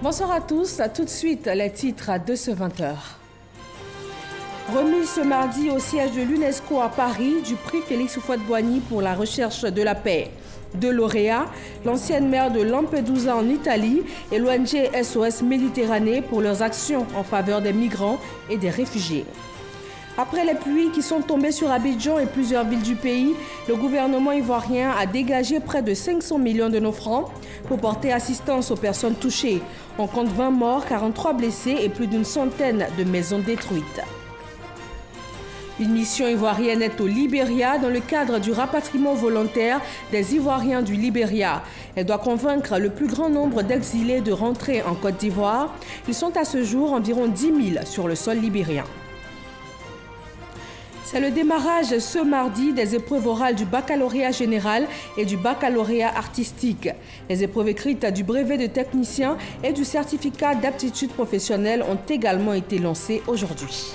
Bonsoir à tous, tout de suite les titres de ce 20h. Remis ce mardi au siège de l'UNESCO à Paris du prix Félix Houphouët-Boigny pour la recherche de la paix. Deux lauréats, l'ancienne maire de Lampedusa en Italie et l'ONG SOS Méditerranée pour leurs actions en faveur des migrants et des réfugiés. Après les pluies qui sont tombées sur Abidjan et plusieurs villes du pays, le gouvernement ivoirien a dégagé près de 500 millions de nos francs pour porter assistance aux personnes touchées. On compte 20 morts, 43 blessés et plus d'une centaine de maisons détruites. Une mission ivoirienne est au Libéria dans le cadre du rapatriement volontaire des Ivoiriens du Libéria. Elle doit convaincre le plus grand nombre d'exilés de rentrer en Côte d'Ivoire. Ils sont à ce jour environ 10 000 sur le sol libérien. C'est le démarrage ce mardi des épreuves orales du baccalauréat général et du baccalauréat artistique. Les épreuves écrites du brevet de technicien et du certificat d'aptitude professionnelle ont également été lancées aujourd'hui.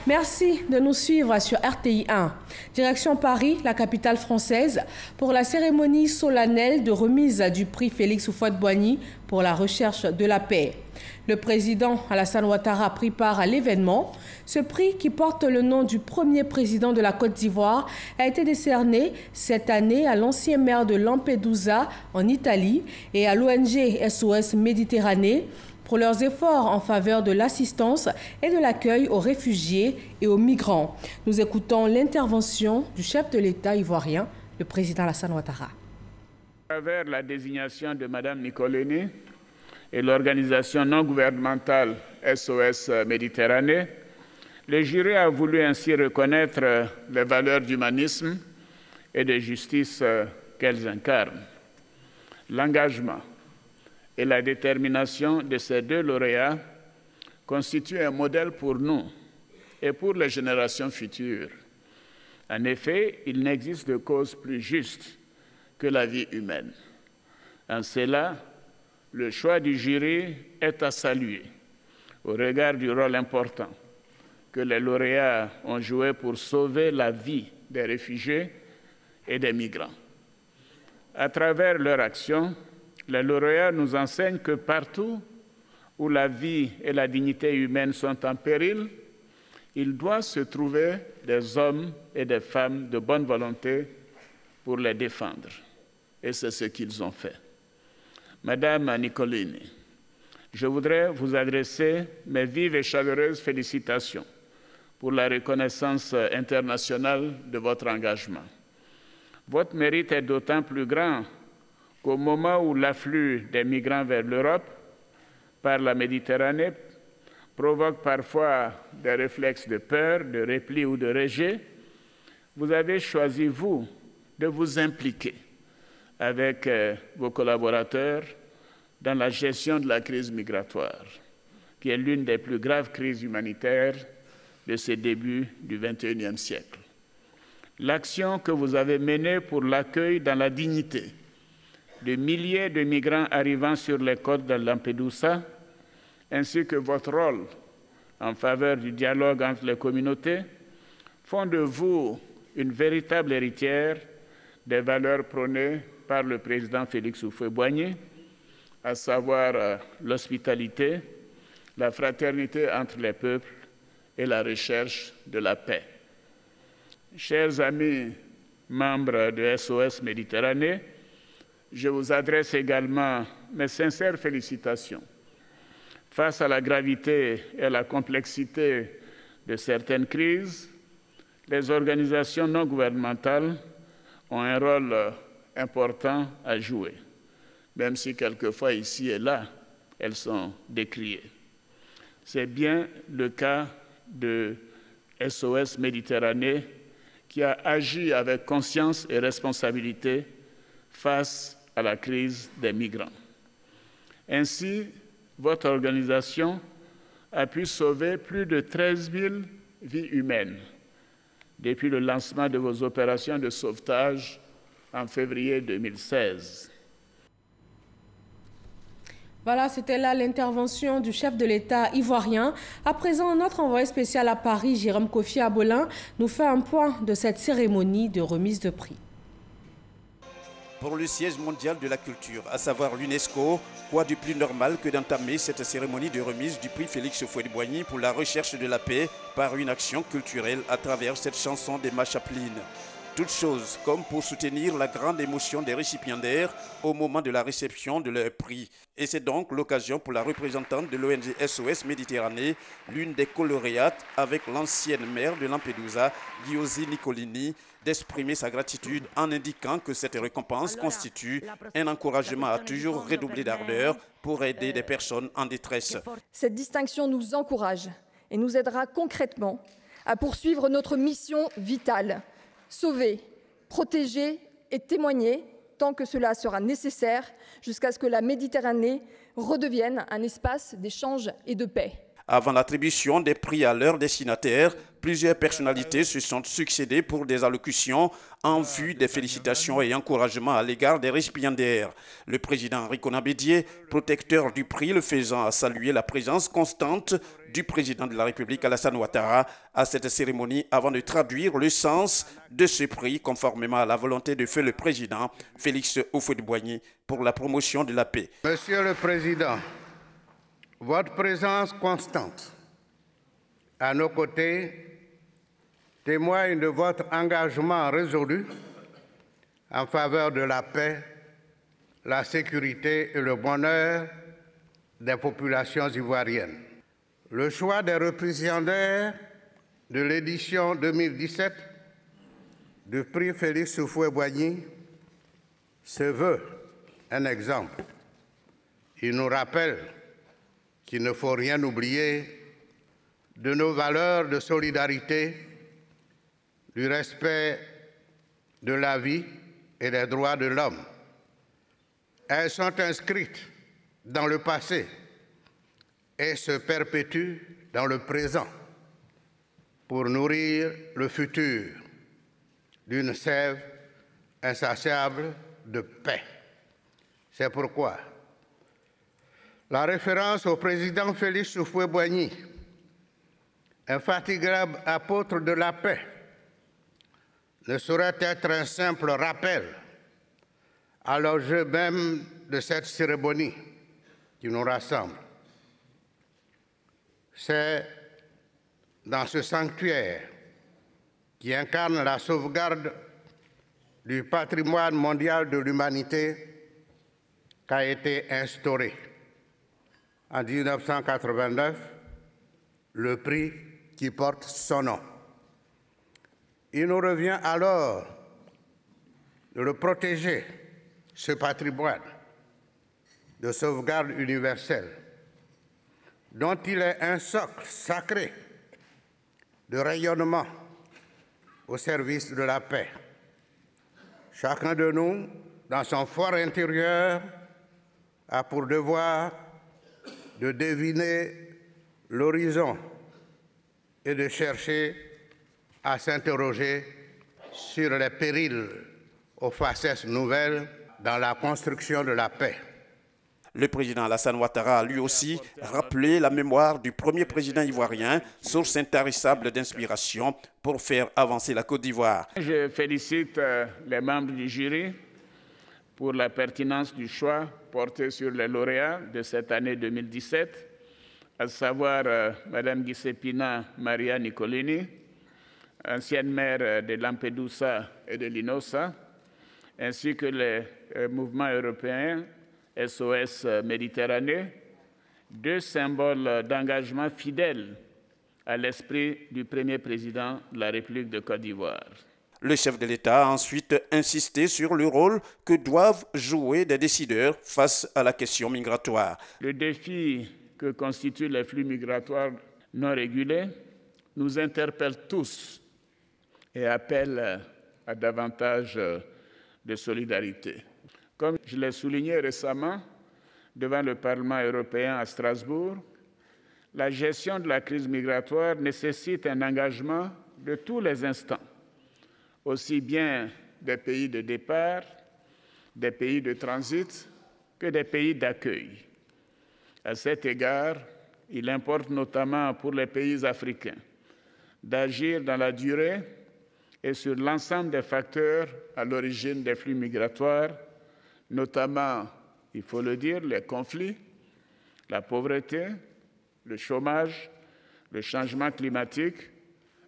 Merci de nous suivre sur RTI 1. Direction Paris, la capitale française, pour la cérémonie solennelle de remise du prix Félix Houphouët-Boigny pour la recherche de la paix. Le président Alassane Ouattara a pris part à l'événement. Ce prix, qui porte le nom du premier président de la Côte d'Ivoire, a été décerné cette année à l'ancien maire de Lampedusa en Italie et à l'ONG SOS Méditerranée pour leurs efforts en faveur de l'assistance et de l'accueil aux réfugiés et aux migrants. Nous écoutons l'intervention du chef de l'État ivoirien, le président Alassane Ouattara. À travers la désignation de Mme Nicolini et l'organisation non gouvernementale SOS Méditerranée, le jury a voulu ainsi reconnaître les valeurs d'humanisme et de justice qu'elles incarnent. L'engagement et la détermination de ces deux lauréats constituent un modèle pour nous et pour les générations futures. En effet, il n'existe de cause plus juste que la vie humaine. En cela, le choix du jury est à saluer au regard du rôle important que les lauréats ont joué pour sauver la vie des réfugiés et des migrants. À travers leur action, les lauréats nous enseignent que partout où la vie et la dignité humaine sont en péril, il doit se trouver des hommes et des femmes de bonne volonté pour les défendre. Et c'est ce qu'ils ont fait. Madame Nicolini, je voudrais vous adresser mes vives et chaleureuses félicitations pour la reconnaissance internationale de votre engagement. Votre mérite est d'autant plus grand qu'au moment où l'afflux des migrants vers l'Europe par la Méditerranée provoque parfois des réflexes de peur, de repli ou de rejet, vous avez choisi, vous, de vous impliquer avec vos collaborateurs dans la gestion de la crise migratoire, qui est l'une des plus graves crises humanitaires de ce début du XXIe siècle. L'action que vous avez menée pour l'accueil dans la dignité de milliers de migrants arrivant sur les côtes de Lampedusa, ainsi que votre rôle en faveur du dialogue entre les communautés, font de vous une véritable héritière des valeurs prônées par le président Félix Houphouët-Boigny, à savoir l'hospitalité, la fraternité entre les peuples et la recherche de la paix. Chers amis membres de SOS Méditerranée, je vous adresse également mes sincères félicitations. Face à la gravité et à la complexité de certaines crises, les organisations non gouvernementales ont un rôle important à jouer, même si quelquefois ici et là, elles sont décriées. C'est bien le cas de SOS Méditerranée qui a agi avec conscience et responsabilité face à la crise des migrants. Ainsi, votre organisation a pu sauver plus de 13 000 vies humaines depuis le lancement de vos opérations de sauvetage en février 2016. Voilà, c'était là l'intervention du chef de l'État ivoirien. À présent, notre envoyé spécial à Paris, Jérôme Kofi Abolin, nous fait un point de cette cérémonie de remise de prix. Pour le siège mondial de la culture, à savoir l'UNESCO, quoi de plus normal que d'entamer cette cérémonie de remise du prix Félix Houphouët-Boigny pour la recherche de la paix par une action culturelle à travers cette chanson d'Emma Chaplin. Toute chose comme pour soutenir la grande émotion des récipiendaires au moment de la réception de leur prix. Et c'est donc l'occasion pour la représentante de l'ONG SOS Méditerranée, l'une des co-lauréates avec l'ancienne maire de Lampedusa, Giusy Nicolini, d'exprimer sa gratitude en indiquant que cette récompense constitue un encouragement à toujours redoubler d'ardeur pour aider des personnes en détresse. Cette distinction nous encourage et nous aidera concrètement à poursuivre notre mission vitale. Sauver, protéger et témoigner tant que cela sera nécessaire jusqu'à ce que la Méditerranée redevienne un espace d'échange et de paix. Avant l'attribution des prix à leurs destinataires, plusieurs personnalités se sont succédées pour des allocutions en vue des félicitations et encouragements à l'égard des récipiendaires. Le président Henri Konan Bédié, protecteur du prix, le faisant à saluer la présence constante du président de la République Alassane Ouattara à cette cérémonie avant de traduire le sens de ce prix conformément à la volonté de feu le président Félix Houphouët-Boigny pour la promotion de la paix. Monsieur le Président, votre présence constante à nos côtés témoigne de votre engagement résolu en faveur de la paix, la sécurité et le bonheur des populations ivoiriennes. Le choix des récipiendaires de l'édition 2017 du prix Félix Houphouët-Boigny se veut un exemple. Il nous rappelle qu'il ne faut rien oublier de nos valeurs de solidarité, du respect de la vie et des droits de l'homme. Elles sont inscrites dans le passé et se perpétuent dans le présent pour nourrir le futur d'une sève insatiable de paix. C'est pourquoi la référence au président Félix Houphouët-Boigny, infatigable apôtre de la paix, ne saurait être un simple rappel à l'enjeu même de cette cérémonie qui nous rassemble. C'est dans ce sanctuaire qui incarne la sauvegarde du patrimoine mondial de l'humanité qu'a été instauré en 1989 le prix qui porte son nom. Il nous revient alors de le protéger, ce patrimoine de sauvegarde universelle, dont il est un socle sacré de rayonnement au service de la paix. Chacun de nous, dans son fort intérieur, a pour devoir de deviner l'horizon et de chercher à s'interroger sur les périls aux facettes nouvelles dans la construction de la paix. Le président Alassane Ouattara a lui aussi rappelé la mémoire du premier président ivoirien, source intarissable d'inspiration pour faire avancer la Côte d'Ivoire. Je félicite les membres du jury pour la pertinence du choix porté sur les lauréats de cette année 2017, à savoir Mme Giuseppina Maria Nicolini, ancienne maire de Lampedusa et de Linosa, ainsi que les mouvements européens SOS Méditerranée, deux symboles d'engagement fidèles à l'esprit du premier président de la République de Côte d'Ivoire. Le chef de l'État a ensuite insisté sur le rôle que doivent jouer des décideurs face à la question migratoire. Le défi que constituent les flux migratoires non régulés nous interpelle tous et appelle à davantage de solidarité. Comme je l'ai souligné récemment devant le Parlement européen à Strasbourg, la gestion de la crise migratoire nécessite un engagement de tous les instants, aussi bien des pays de départ, des pays de transit, que des pays d'accueil. À cet égard, il importe notamment pour les pays africains d'agir dans la durée et sur l'ensemble des facteurs à l'origine des flux migratoires, notamment, il faut le dire, les conflits, la pauvreté, le chômage, le changement climatique,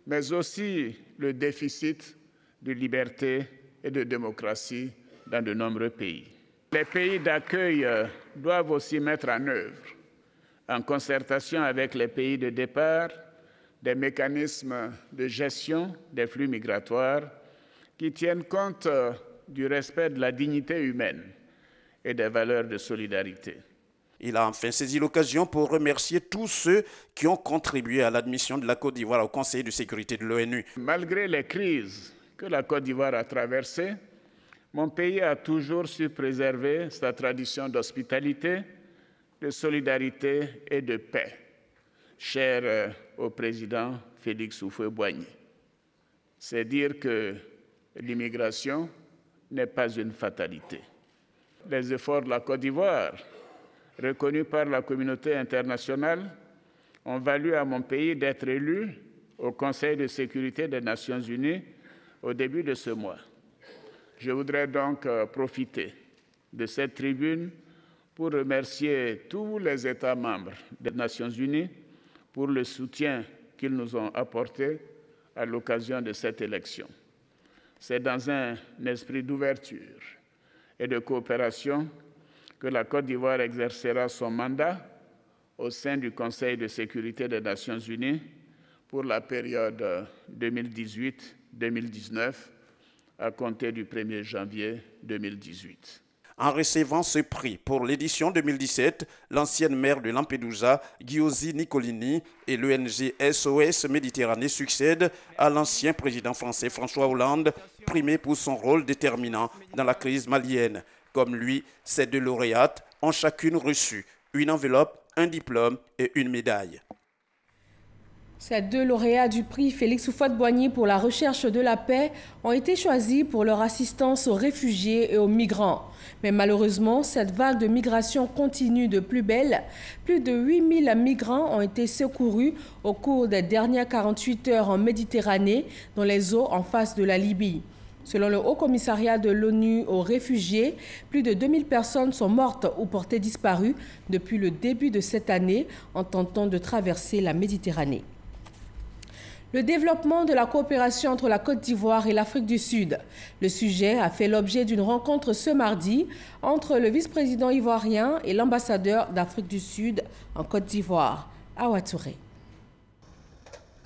mais aussi le déficit de liberté et de démocratie dans de nombreux pays. Les pays d'accueil doivent aussi mettre en œuvre, en concertation avec les pays de départ, des mécanismes de gestion des flux migratoires qui tiennent compte du respect de la dignité humaine et des valeurs de solidarité. Il a enfin saisi l'occasion pour remercier tous ceux qui ont contribué à l'admission de la Côte d'Ivoire au Conseil de sécurité de l'ONU. Malgré les crises que la Côte d'Ivoire a traversées, mon pays a toujours su préserver sa tradition d'hospitalité, de solidarité et de paix, chère au président Félix Houphouët-Boigny. C'est dire que l'immigration n'est pas une fatalité. Les efforts de la Côte d'Ivoire, reconnus par la communauté internationale, ont valu à mon pays d'être élu au Conseil de sécurité des Nations unies au début de ce mois. Je voudrais donc profiter de cette tribune pour remercier tous les États membres des Nations unies pour le soutien qu'ils nous ont apporté à l'occasion de cette élection. C'est dans un esprit d'ouverture et de coopération que la Côte d'Ivoire exercera son mandat au sein du Conseil de sécurité des Nations unies pour la période 2018-2019 à compter du 1er janvier 2018. En recevant ce prix pour l'édition 2017, l'ancienne maire de Lampedusa, Giusi Nicolini, et l'ONG SOS Méditerranée succèdent à l'ancien président français François Hollande, primé pour son rôle déterminant dans la crise malienne. Comme lui, ces deux lauréates ont chacune reçu une enveloppe, un diplôme et une médaille. Ces deux lauréats du prix Félix Houphouët-Boigny pour la recherche de la paix ont été choisis pour leur assistance aux réfugiés et aux migrants. Mais malheureusement, cette vague de migration continue de plus belle. Plus de 8000 migrants ont été secourus au cours des dernières 48 heures en Méditerranée, dans les eaux en face de la Libye. Selon le Haut Commissariat de l'ONU aux réfugiés, plus de 2000 personnes sont mortes ou portées disparues depuis le début de cette année en tentant de traverser la Méditerranée. Le développement de la coopération entre la Côte d'Ivoire et l'Afrique du Sud. Le sujet a fait l'objet d'une rencontre ce mardi entre le vice-président ivoirien et l'ambassadeur d'Afrique du Sud en Côte d'Ivoire, Awa Touré.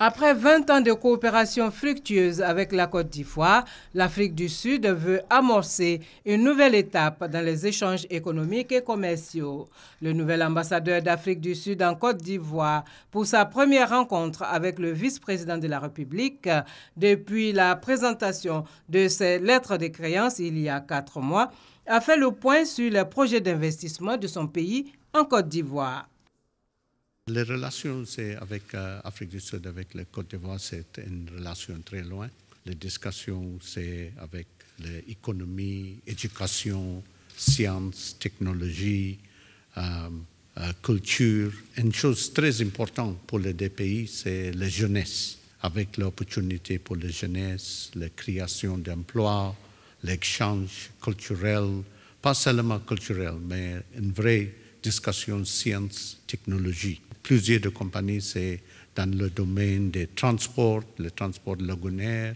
Après 20 ans de coopération fructueuse avec la Côte d'Ivoire, l'Afrique du Sud veut amorcer une nouvelle étape dans les échanges économiques et commerciaux. Le nouvel ambassadeur d'Afrique du Sud en Côte d'Ivoire, pour sa première rencontre avec le vice-président de la République, depuis la présentation de ses lettres de créance il y a 4 mois, a fait le point sur les projets d'investissement de son pays en Côte d'Ivoire. Les relations avec l'Afrique du Sud, avec la Côte d'Ivoire, c'est une relation très loin. Les discussions, c'est avec l'économie, éducation, sciences, technologie, culture. Une chose très importante pour les deux pays, c'est la jeunesse. Avec l'opportunité pour la jeunesse, la création d'emplois, l'échange culturel, pas seulement culturel, mais une vraie discussion sciences, technologie. Plusieurs de compagnies, c'est dans le domaine des transports, le transport lagunaire,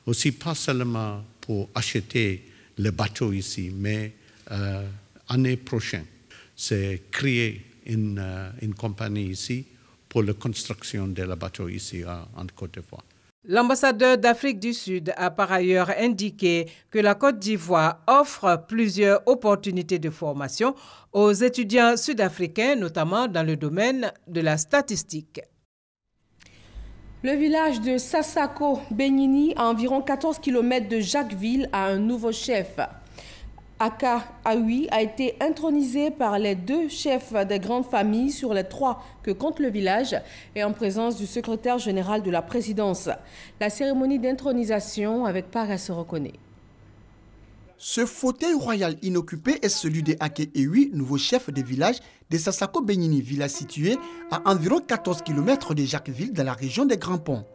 aussi pas seulement pour acheter le bateau ici, mais l'année prochaine, c'est créer une compagnie ici pour la construction de la bateau ici en Côte d'Ivoire. L'ambassadeur d'Afrique du Sud a par ailleurs indiqué que la Côte d'Ivoire offre plusieurs opportunités de formation aux étudiants sud-africains, notamment dans le domaine de la statistique. Le village de Sassako Begnini, à environ 14 km de Jacquesville, a un nouveau chef. Aka Aoui a été intronisé par les 2 chefs des grandes familles sur les 3 que compte le village et en présence du secrétaire général de la présidence. La cérémonie d'intronisation avec Paras reconnaît. Ce fauteuil royal inoccupé est celui de Ake Ewi, nouveau chef de village de Sassako Begnini, village situé à environ 14 km de Jacquesville dans la région des Grands Ponts.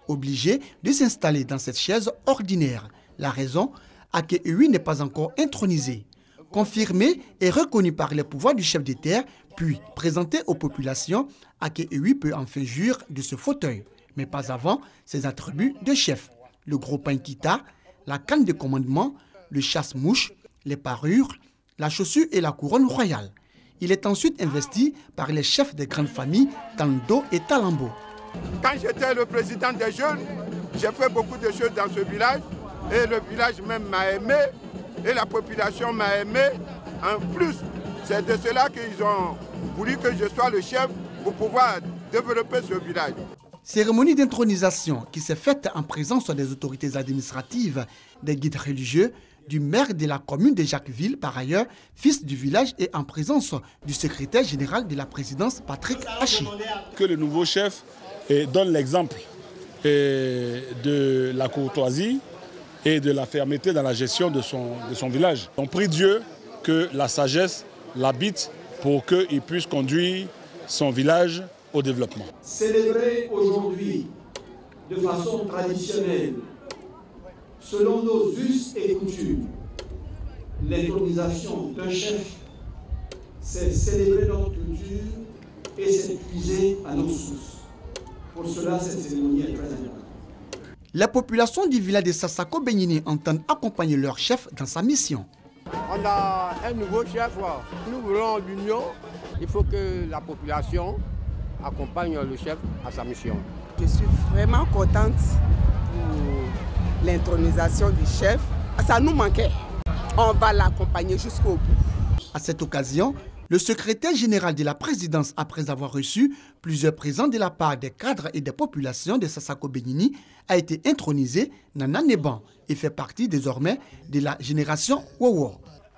Obligé de s'installer dans cette chaise ordinaire. La raison, Ake Ewi n'est pas encore intronisé. Confirmé et reconnu par les pouvoirs du chef de terre, puis présenté aux populations, Aké-Ewi peut enfin jouir de ce fauteuil, mais pas avant ses attributs de chef. Le gros pain-kita, la canne de commandement, le chasse-mouche, les parures, la chaussure et la couronne royale. Il est ensuite investi par les chefs des grandes familles Tando et Talambo. Quand j'étais le président des jeunes, j'ai fait beaucoup de choses dans ce village et le village même m'a aimé et la population m'a aimé. En plus, c'est de cela qu'ils ont voulu que je sois le chef pour pouvoir développer ce village. Cérémonie d'intronisation qui s'est faite en présence des autorités administratives, des guides religieux, du maire de la commune de Jacquesville, par ailleurs, fils du village, et en présence du secrétaire général de la présidence, Patrick Hachi. Que le nouveau chef donne l'exemple de la courtoisie et de la fermeté dans la gestion de son village. On prie Dieu que la sagesse l'habite pour qu'il puisse conduire son village au développement. Célébrer aujourd'hui de façon traditionnelle, selon nos us et coutumes, l'intronisation d'un chef, c'est célébrer notre culture et c'est puiser à nos sources. Pour cela, cette cérémonie est très importante. La population du village de Sassako Begnini entend accompagner leur chef dans sa mission. On a un nouveau chef, nous voulons l'union, il faut que la population accompagne le chef à sa mission. Je suis vraiment contente pour l'intronisation du chef. Ça nous manquait. On va l'accompagner jusqu'au bout. À cette occasion, le secrétaire général de la présidence, après avoir reçu plusieurs présents de la part des cadres et des populations de Sassako Begnini, a été intronisé Nana Neban et fait partie désormais de la génération Wowo.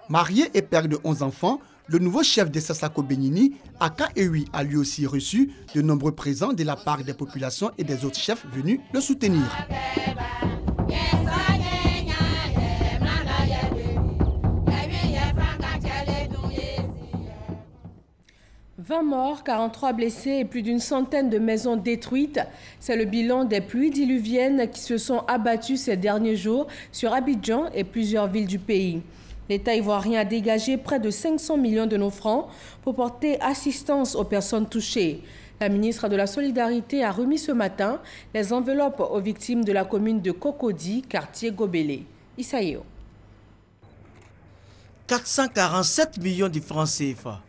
Marié et père de 11 enfants, le nouveau chef de Sassako Begnini, Aké-Ewi, a lui aussi reçu de nombreux présents de la part des populations et des autres chefs venus le soutenir. 20 morts, 43 blessés et plus d'une centaine de maisons détruites. C'est le bilan des pluies diluviennes qui se sont abattues ces derniers jours sur Abidjan et plusieurs villes du pays. L'État ivoirien a dégagé près de 500 millions de nos francs pour porter assistance aux personnes touchées. La ministre de la Solidarité a remis ce matin les enveloppes aux victimes de la commune de Cocody, quartier Gobelé. Isaïo. 447 millions de francs CFA.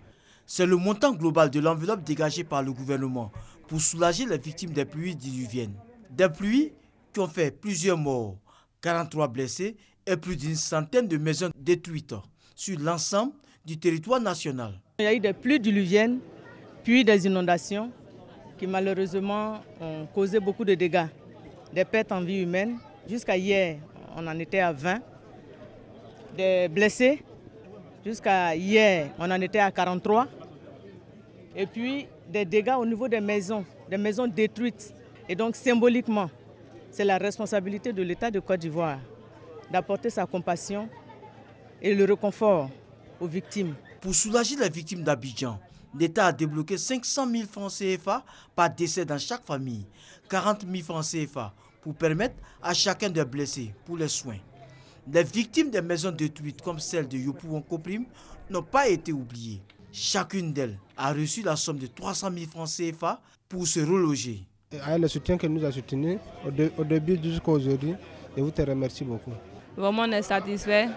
C'est le montant global de l'enveloppe dégagée par le gouvernement pour soulager les victimes des pluies diluviennes. Des pluies qui ont fait plusieurs morts, 43 blessés et plus d'une centaine de maisons détruites sur l'ensemble du territoire national. Il y a eu des pluies diluviennes, puis des inondations qui malheureusement ont causé beaucoup de dégâts, des pertes en vie humaine. Jusqu'à hier, on en était à 20. Des blessés, jusqu'à hier, on en était à 43. Et puis des dégâts au niveau des maisons détruites. Et donc symboliquement, c'est la responsabilité de l'État de Côte d'Ivoire d'apporter sa compassion et le réconfort aux victimes. Pour soulager les victimes d'Abidjan, l'État a débloqué 500 000 francs CFA par décès dans chaque famille, 40 000 francs CFA pour permettre à chacun des blessés pour les soins. Les victimes des maisons détruites comme celle de Yopougon-Koprim n'ont pas été oubliées. Chacune d'elles a reçu la somme de 300 000 francs CFA pour se reloger. Avec le soutien que nous a soutenu au début jusqu'à aujourd'hui, je vous te remercie beaucoup. Vraiment, on est satisfait.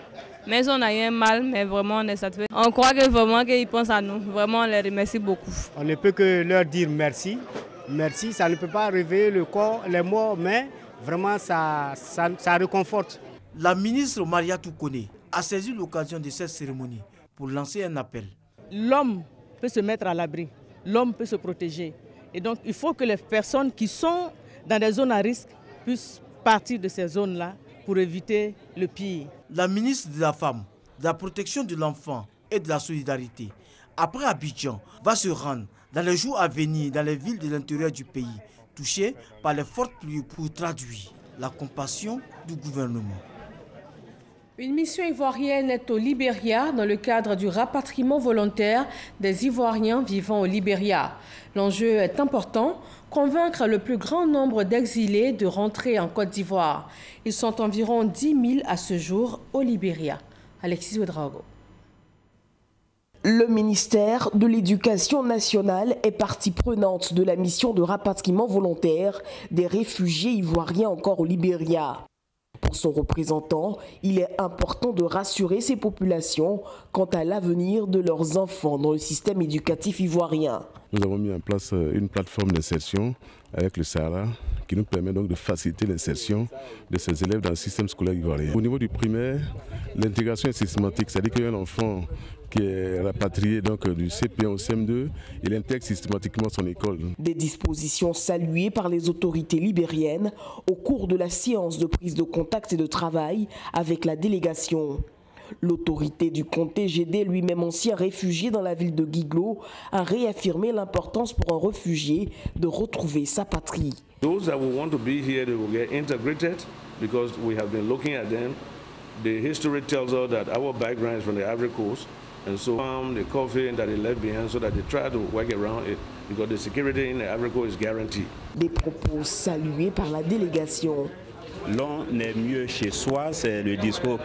Mais on n'a rien mal, mais vraiment, on est satisfait. On croit que vraiment qu'ils pensent à nous. Vraiment, on les remercie beaucoup. On ne peut que leur dire merci. Merci, ça ne peut pas réveiller le corps, les morts, mais vraiment, ça réconforte. La ministre Mariatou Kone a saisi l'occasion de cette cérémonie pour lancer un appel. L'homme peut se mettre à l'abri, l'homme peut se protéger. Et donc, il faut que les personnes qui sont dans des zones à risque puissent partir de ces zones-là pour éviter le pire. La ministre de la Femme, de la Protection de l'Enfant et de la Solidarité, après Abidjan, va se rendre dans les jours à venir dans les villes de l'intérieur du pays, touchées par les fortes pluies pour traduire la compassion du gouvernement. Une mission ivoirienne est au Libéria dans le cadre du rapatriement volontaire des Ivoiriens vivant au Libéria. L'enjeu est important, convaincre le plus grand nombre d'exilés de rentrer en Côte d'Ivoire. Ils sont environ 10 000 à ce jour au Libéria. Alexis Ouedraogo. Le ministère de l'Éducation nationale est partie prenante de la mission de rapatriement volontaire des réfugiés ivoiriens encore au Libéria. Pour son représentant, il est important de rassurer ces populations quant à l'avenir de leurs enfants dans le système éducatif ivoirien. Nous avons mis en place une plateforme d'insertion avec le Sahara qui nous permet donc de faciliter l'insertion de ces élèves dans le système scolaire ivoirien. Au niveau du primaire, l'intégration est systématique, c'est-à-dire qu'un enfant qui est rapatrié donc du CP1 au CM2, il intègre systématiquement son école. Des dispositions saluées par les autorités libériennes au cours de la séance de prise de contact et de travail avec la délégation. L'autorité du comté GD, lui-même ancien réfugié dans la ville de Guiglo, a réaffirmé l'importance pour un réfugié de retrouver sa patrie. Those that will want to be here, they will get integrated because we have been looking at them. The history tells us that our background is from the Ivory Coast, and so the coffee that they left behind, so that they try to work around it because the security in the Ivory Coast is guaranteed. Des propos salués par la délégation. L'on est mieux chez soi, c'est le discours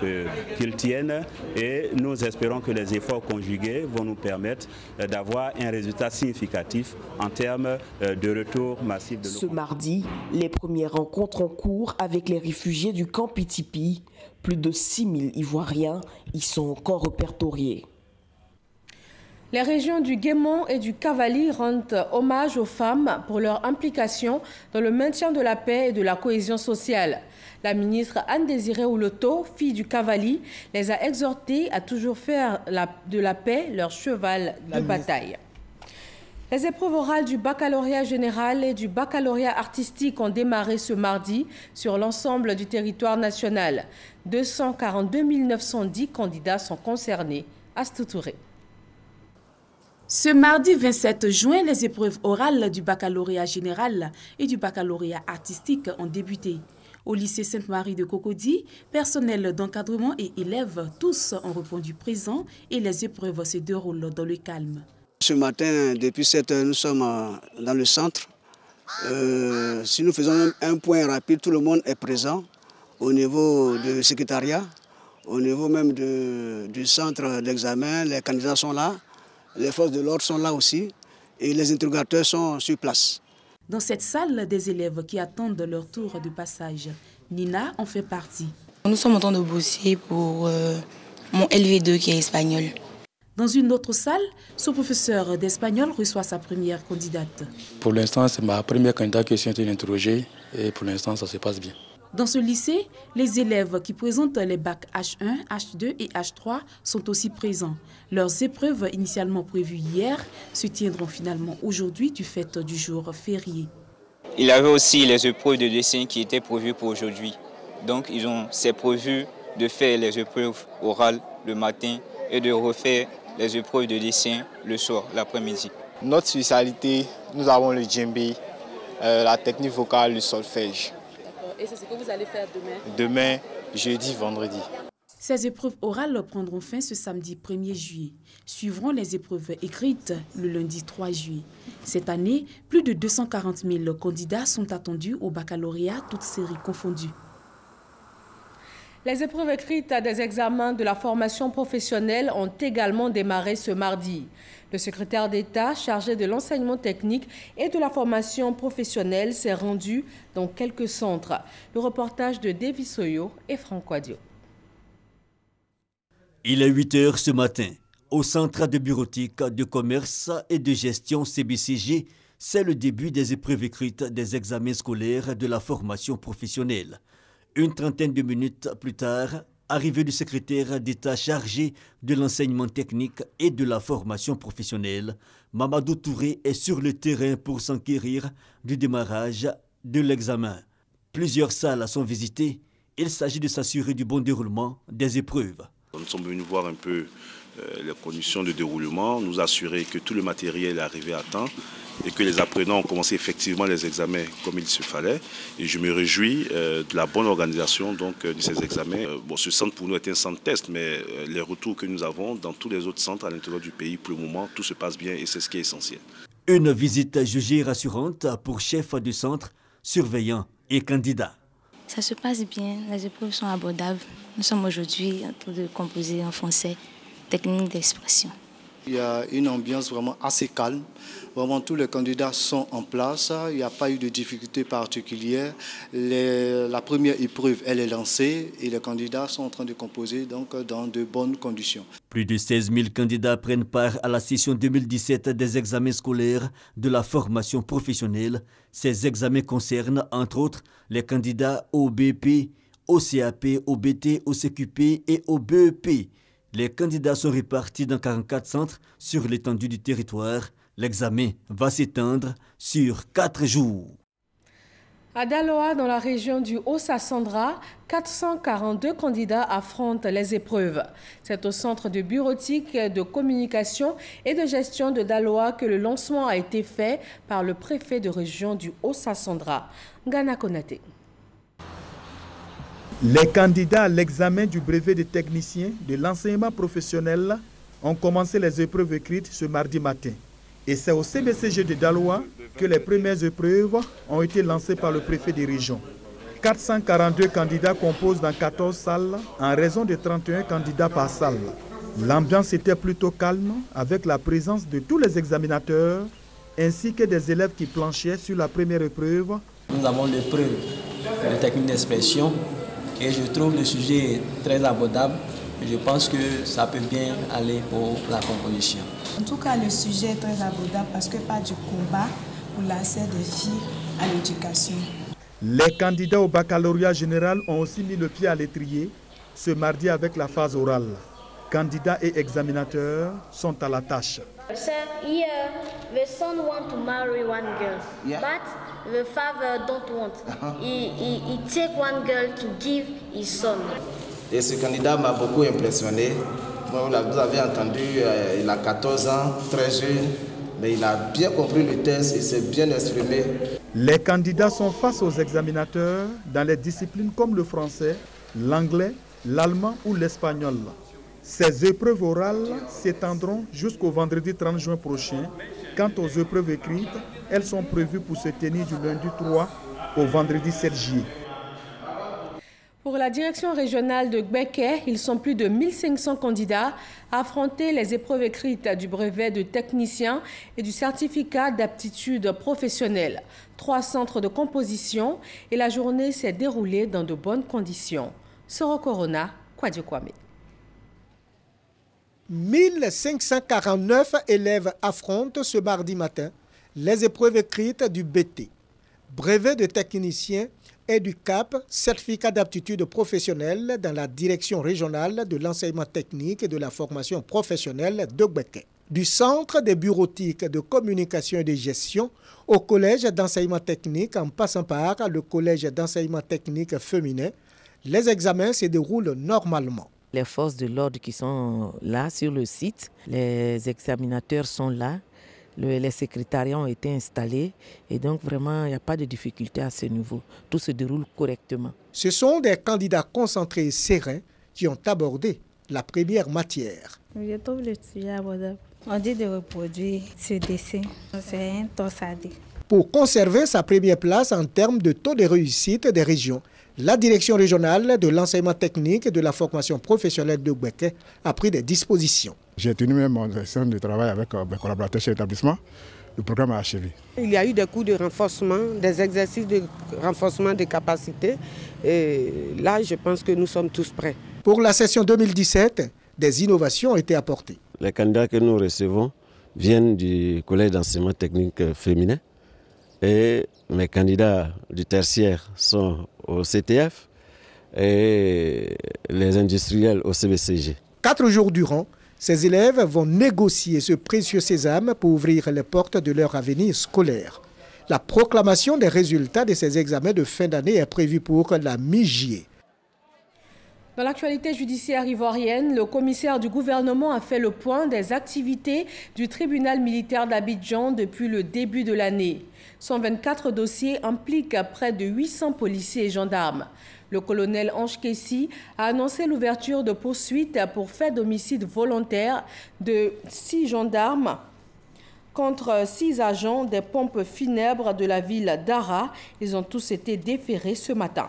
qu'ils tiennent et nous espérons que les efforts conjugués vont nous permettre d'avoir un résultat significatif en termes de retour massif de nos... Ce mardi, les premières rencontres en cours avec les réfugiés du camp Pitipi. Plus de 6 000 Ivoiriens y sont encore répertoriés. Les régions du Guémont et du Cavali rendent hommage aux femmes pour leur implication dans le maintien de la paix et de la cohésion sociale. La ministre Anne-Désirée Ouloto, fille du Cavali, les a exhortées à toujours faire de la paix leur cheval de bataille. Les épreuves orales du baccalauréat général et du baccalauréat artistique ont démarré ce mardi sur l'ensemble du territoire national. 242 910 candidats sont concernés. Astou Touré. Ce mardi 27 juin, les épreuves orales du baccalauréat général et du baccalauréat artistique ont débuté. Au lycée Sainte-Marie de Cocody, personnel d'encadrement et élèves, tous ont répondu présents et les épreuves se déroulent dans le calme. Ce matin, depuis 7 heures, nous sommes dans le centre. Si nous faisons un point rapide, tout le monde est présent au niveau du secrétariat, au niveau même du centre d'examen. Les candidats sont là, les forces de l'ordre sont là aussi et les interrogateurs sont sur place. Dans cette salle, des élèves qui attendent leur tour de passage. Nina en fait partie. Nous sommes en train de bosser pour mon LV2 qui est espagnol. Dans une autre salle, ce professeur d'espagnol reçoit sa première candidate. Pour l'instant, c'est ma première candidate qui est interrogée et pour l'instant, ça se passe bien. Dans ce lycée, les élèves qui présentent les bacs H1, H2 et H3 sont aussi présents. Leurs épreuves, initialement prévues hier, se tiendront finalement aujourd'hui du fait du jour férié. Il y avait aussi les épreuves de dessin qui étaient prévues pour aujourd'hui. Donc, c'est prévu de faire les épreuves orales le matin et de refaire les épreuves de dessin le soir, l'après-midi. Notre spécialité, nous avons le djembé, la technique vocale, le solfège. Et c'est ce que vous allez faire demain? Demain, jeudi, vendredi. Ces épreuves orales prendront fin ce samedi 1er juillet. Suivront les épreuves écrites le lundi 3 juillet. Cette année, plus de 240 000 candidats sont attendus au baccalauréat, toutes séries confondues. Les épreuves écrites des examens de la formation professionnelle ont également démarré ce mardi. Le secrétaire d'État chargé de l'enseignement technique et de la formation professionnelle s'est rendu dans quelques centres. Le reportage de David Soyo et Franck Wadio. Il est 8 h ce matin. Au centre de bureautique, de commerce et de gestion CBCG, c'est le début des épreuves écrites des examens scolaires de la formation professionnelle. Une trentaine de minutes plus tard, arrivée du secrétaire d'État chargé de l'enseignement technique et de la formation professionnelle, Mamadou Touré est sur le terrain pour s'enquérir du démarrage de l'examen. Plusieurs salles sont visitées. Il s'agit de s'assurer du bon déroulement des épreuves. Nous sommes venus voir un peu les conditions de déroulement, nous assurer que tout le matériel est arrivé à temps et que les apprenants ont commencé effectivement les examens comme il se fallait. Et je me réjouis de la bonne organisation de ces examens. Ce centre pour nous est un centre test, mais les retours que nous avons dans tous les autres centres à l'intérieur du pays, pour le moment, tout se passe bien et c'est ce qui est essentiel. Une visite jugée rassurante pour chef du centre, surveillant et candidat. Ça se passe bien, les épreuves sont abordables. Nous sommes aujourd'hui en train de composer en français, technique d'expression. Il y a une ambiance vraiment assez calme. Vraiment, tous les candidats sont en place. Il n'y a pas eu de difficultés particulières. La première épreuve, elle est lancée et les candidats sont en train de composer donc, dans de bonnes conditions. Plus de 16 000 candidats prennent part à la session 2017 des examens scolaires de la formation professionnelle. Ces examens concernent, entre autres, les candidats au BP, au CAP, au BT, au CQP et au BEP. Les candidats sont répartis dans 44 centres sur l'étendue du territoire. L'examen va s'étendre sur 4 jours. À Daloa, dans la région du Haut-Sassandra, 442 candidats affrontent les épreuves. C'est au centre de bureautique, de communication et de gestion de Daloa que le lancement a été fait par le préfet de région du Haut-Sassandra, Gana Konaté. Les candidats à l'examen du brevet de technicien de l'enseignement professionnel ont commencé les épreuves écrites ce mardi matin. Et c'est au CBCG de Daloa que les premières épreuves ont été lancées par le préfet des régions. 442 candidats composent dans 14 salles en raison de 31 candidats par salle. L'ambiance était plutôt calme avec la présence de tous les examinateurs ainsi que des élèves qui planchaient sur la première épreuve. Nous avons l'épreuve de technique d'expression et je trouve le sujet très abordable. Je pense que ça peut bien aller pour la composition. En tout cas, le sujet est très abordable parce que pas du combat pour l'accès des filles à l'éducation. Les candidats au baccalauréat général ont aussi mis le pied à l'étrier ce mardi avec la phase orale. Candidats et examinateurs sont à la tâche. Sir, here the son want to marry one girl, but the father don't want. He take one girl to give his son. Et ce candidat m'a beaucoup impressionné. Vous avez entendu, il a 14 ans, très jeune, mais il a bien compris le test, il s'est bien exprimé. Les candidats sont face aux examinateurs dans les disciplines comme le français, l'anglais, l'allemand ou l'espagnol. Ces épreuves orales s'étendront jusqu'au vendredi 30 juin prochain. Quant aux épreuves écrites, elles sont prévues pour se tenir du lundi 3 au vendredi 7 juillet. Pour la direction régionale de Gbeke, ils sont plus de 1500 candidats à affronter les épreuves écrites du brevet de technicien et du certificat d'aptitude professionnelle. 3 centres de composition et la journée s'est déroulée dans de bonnes conditions. Soro Corona, Kwadjo Kwame. 1549 élèves affrontent ce mardi matin les épreuves écrites du BT, brevet de technicien et du CAP, certificat d'aptitude professionnelle dans la direction régionale de l'enseignement technique et de la formation professionnelle de Gbeke. Du centre des bureautiques de communication et de gestion au collège d'enseignement technique en passant par le collège d'enseignement technique féminin, les examens se déroulent normalement. Les forces de l'ordre qui sont là sur le site, les examinateurs sont là, les secrétariats ont été installés et donc vraiment il n'y a pas de difficulté à ce niveau. Tout se déroule correctement. Ce sont des candidats concentrés et sereins qui ont abordé la première matière. Je trouve le sujet abordable. On dit de reproduire ce dessin. C'est un torsadé. Pour conserver sa première place en termes de taux de réussite des régions, la direction régionale de l'enseignement technique et de la formation professionnelle de Gbeke a pris des dispositions. J'ai tenu même mon session de travail avec mes collaborateurs chez l'établissement. Le programme a achevé. Il y a eu des cours de renforcement, des exercices de renforcement des capacités. Et là, je pense que nous sommes tous prêts. Pour la session 2017, des innovations ont été apportées. Les candidats que nous recevons viennent du collège d'enseignement technique féminin. Et mes candidats du tertiaire sont au CTF et les industriels au CBCG. 4 jours durant, ces élèves vont négocier ce précieux sésame pour ouvrir les portes de leur avenir scolaire. La proclamation des résultats de ces examens de fin d'année est prévue pour la mi-juillet. Dans l'actualité judiciaire ivoirienne, le commissaire du gouvernement a fait le point des activités du tribunal militaire d'Abidjan depuis le début de l'année. 124 dossiers impliquent près de 800 policiers et gendarmes. Le colonel Ange Kessi a annoncé l'ouverture de poursuites pour fait d'homicide volontaire de 6 gendarmes contre 6 agents des pompes funèbres de la ville d'Ara. Ils ont tous été déférés ce matin.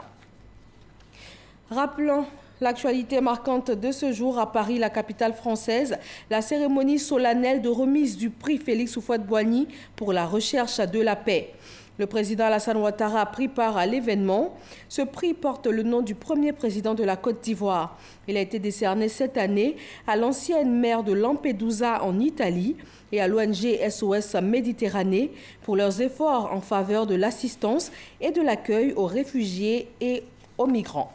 Rappelons L'actualité marquante de ce jour à Paris, la capitale française, la cérémonie solennelle de remise du prix Félix Houphouët-Boigny pour la recherche de la paix. Le président Alassane Ouattara a pris part à l'événement. Ce prix porte le nom du premier président de la Côte d'Ivoire. Il a été décerné cette année à l'ancienne maire de Lampedusa en Italie et à l'ONG SOS Méditerranée pour leurs efforts en faveur de l'assistance et de l'accueil aux réfugiés et aux migrants.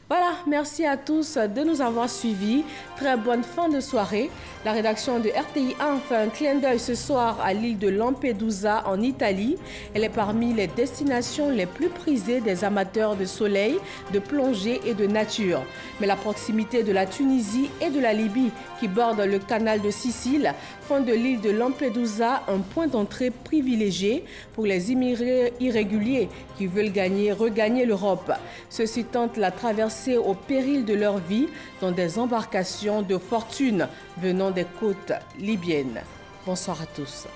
Voilà, merci à tous de nous avoir suivis. Très bonne fin de soirée. La rédaction de RTI 1 fait un clin d'œil ce soir à l'île de Lampedusa en Italie. Elle est parmi les destinations les plus prisées des amateurs de soleil, de plongée et de nature. Mais la proximité de la Tunisie et de la Libye qui bordent le canal de Sicile font de l'île de Lampedusa un point d'entrée privilégié pour les immigrés irréguliers qui veulent regagner l'Europe. Ceux-ci tentent la traversée au péril de leur vie dans des embarcations de fortune venant des côtes libyennes. Bonsoir à tous.